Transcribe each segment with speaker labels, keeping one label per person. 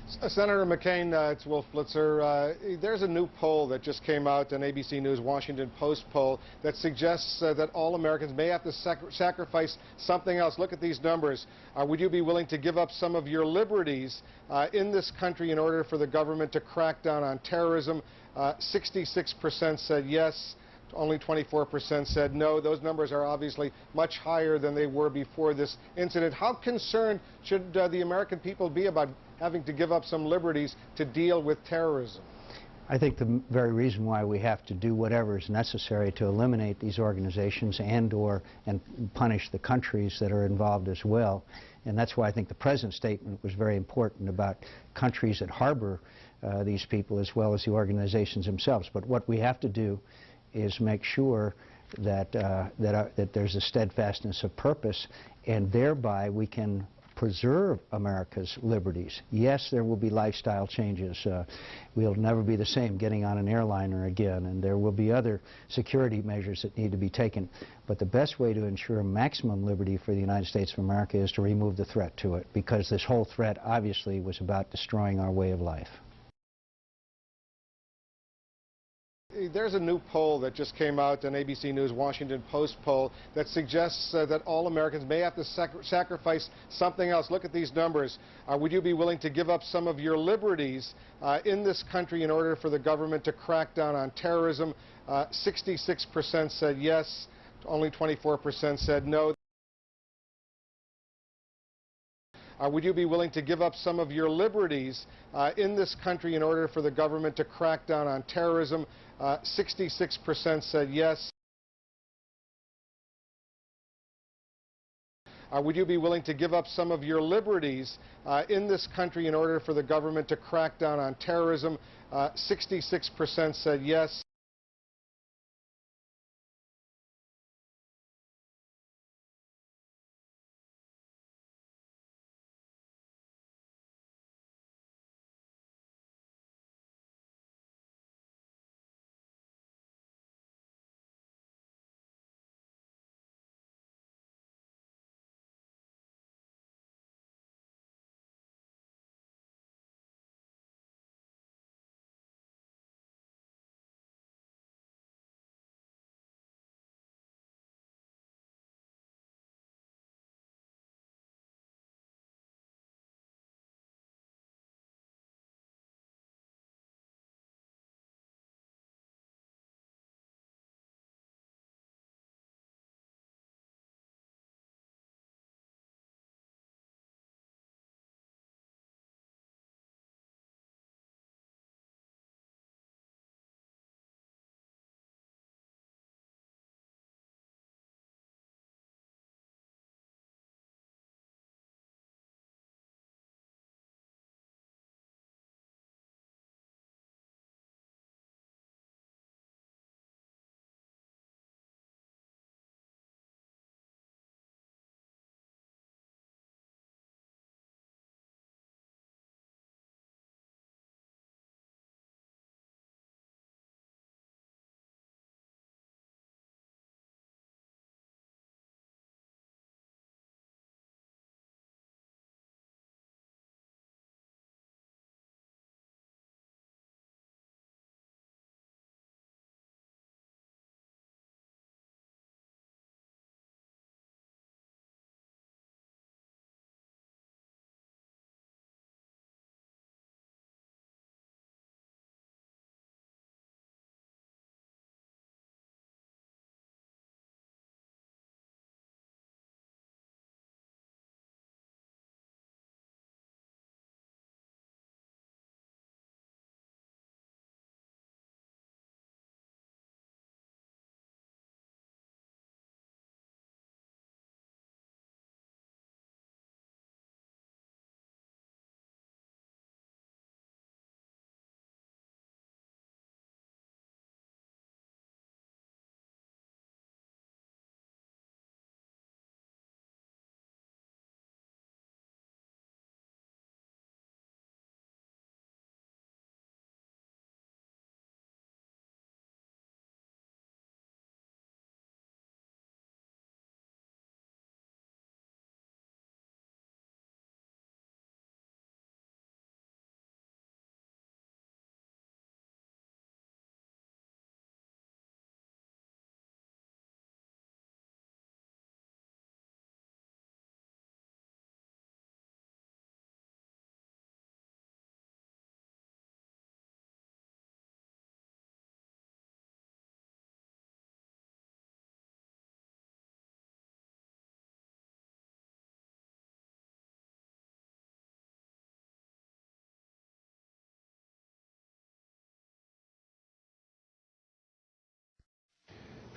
Speaker 1: Senator McCain, it's Wolf Blitzer. There's a new poll that just came out, an ABC News Washington Post poll, that suggests that all Americans may have to sacrifice something else. Look at these numbers. Would you be willing to give up some of your liberties in this country in order for the government to crack down on terrorism? 66% said yes. Only 24% said no. Those numbers are obviously much higher than they were before this incident. How concerned should the American people be about having to give up some liberties to deal with terrorism?
Speaker 2: I think the very reason why we have to do whatever is necessary to eliminate these organizations and punish the countries that are involved as well. And that's why I think the President's statement was very important about countries that harbor these people as well as the organizations themselves. But what we have to do is make sure that there's a steadfastness of purpose, and thereby we can preserve America's liberties. Yes, there will be lifestyle changes. We'll never be the same getting on an airliner again, and there will be other security measures that need to be taken. But the best way to ensure maximum liberty for the United States of America is to remove the threat to it, because this whole threat obviously was about destroying our way of life.
Speaker 1: There's a new poll that just came out, an ABC News Washington Post poll, that suggests that all Americans may have to sacrifice something else. Look at these numbers. Would you be willing to give up some of your liberties in this country in order for the government to crack down on terrorism? 66% said yes. Only 24% said no. Would you be willing to give up some of your liberties in this country in order for the government to crack down on terrorism? 66% said yes. Would you be willing to give up some of your liberties in this country in order for the government to crack down on terrorism? 66% said yes.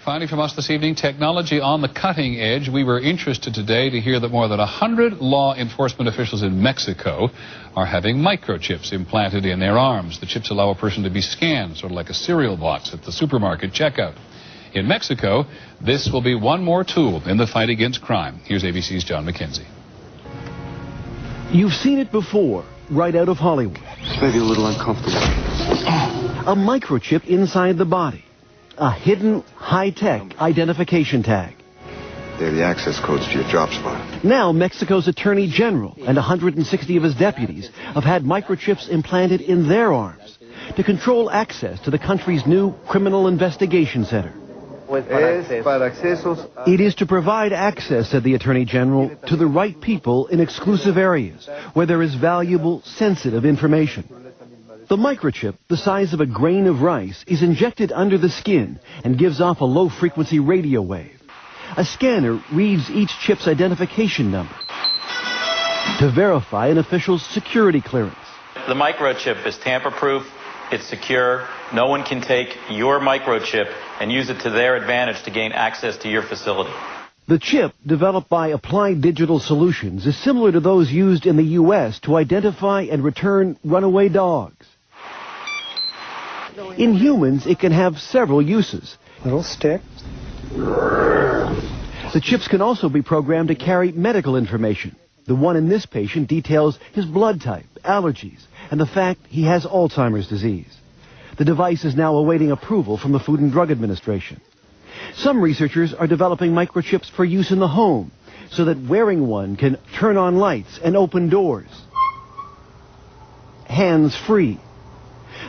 Speaker 3: Finally from us this evening, technology on the cutting edge. We were interested today to hear that more than 100 law enforcement officials in Mexico are having microchips implanted in their arms. The chips allow a person to be scanned, sort of like a cereal box at the supermarket checkout. In Mexico, this will be one more tool in the fight against crime. Here's ABC's John McCain.
Speaker 4: You've seen it before, right out of Hollywood.
Speaker 5: It's maybe a little uncomfortable.
Speaker 4: A microchip inside the body. A hidden, high-tech identification tag.
Speaker 5: They're the access codes to your drop spot.
Speaker 4: Now, Mexico's Attorney General and 160 of his deputies have had microchips implanted in their arms to control access to the country's new criminal investigation center. It is to provide access, said the Attorney General, to the right people in exclusive areas where there is valuable, sensitive information. The microchip, the size of a grain of rice, is injected under the skin and gives off a low-frequency radio wave. A scanner reads each chip's identification number to verify an official's security clearance.
Speaker 6: The microchip is tamper-proof, it's secure, no one can take your microchip and use it to their advantage to gain access to your facility.
Speaker 4: The chip, developed by Applied Digital Solutions, is similar to those used in the U.S. to identify and return runaway dogs. In humans, it can have several uses.
Speaker 2: Little stick.
Speaker 4: The chips can also be programmed to carry medical information. The one in this patient details his blood type, allergies, and the fact he has Alzheimer's disease. The device is now awaiting approval from the Food and Drug Administration. Some researchers are developing microchips for use in the home, so that wearing one can turn on lights and open doors. Hands-free.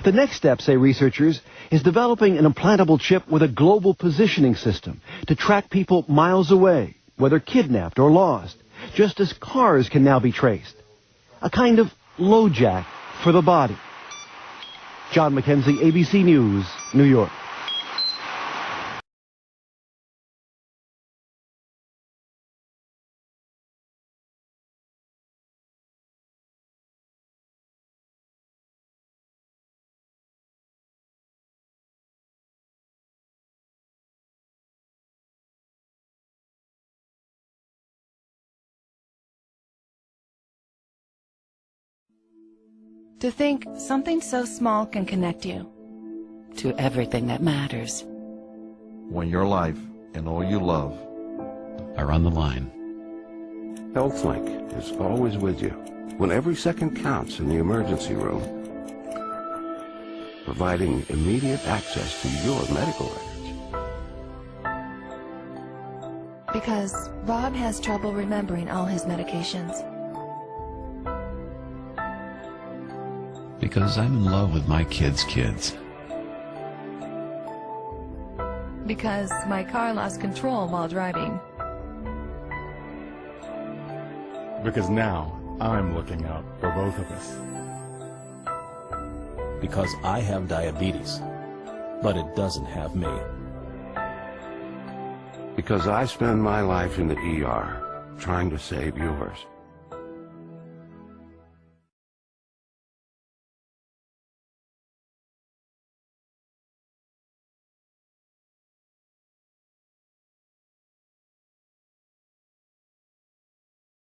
Speaker 4: The next step, say researchers, is developing an implantable chip with a global positioning system to track people miles away, whether kidnapped or lost, just as cars can now be traced. A kind of LoJack for the body. John McCain, ABC News, New York.
Speaker 7: To think something so small can connect you to everything that matters.
Speaker 8: When your life and all you love
Speaker 3: are on the line.
Speaker 9: HealthLink is always with you when every second counts in the emergency room, providing immediate access to your medical records.
Speaker 7: Because Rob has trouble remembering all his medications.
Speaker 3: Because I'm in love with my kids' kids.
Speaker 7: Because my car lost control while driving.
Speaker 10: Because now I'm looking out for both of us.
Speaker 11: Because I have diabetes, but it doesn't have me.
Speaker 9: Because I spend my life in the ER trying to save yours.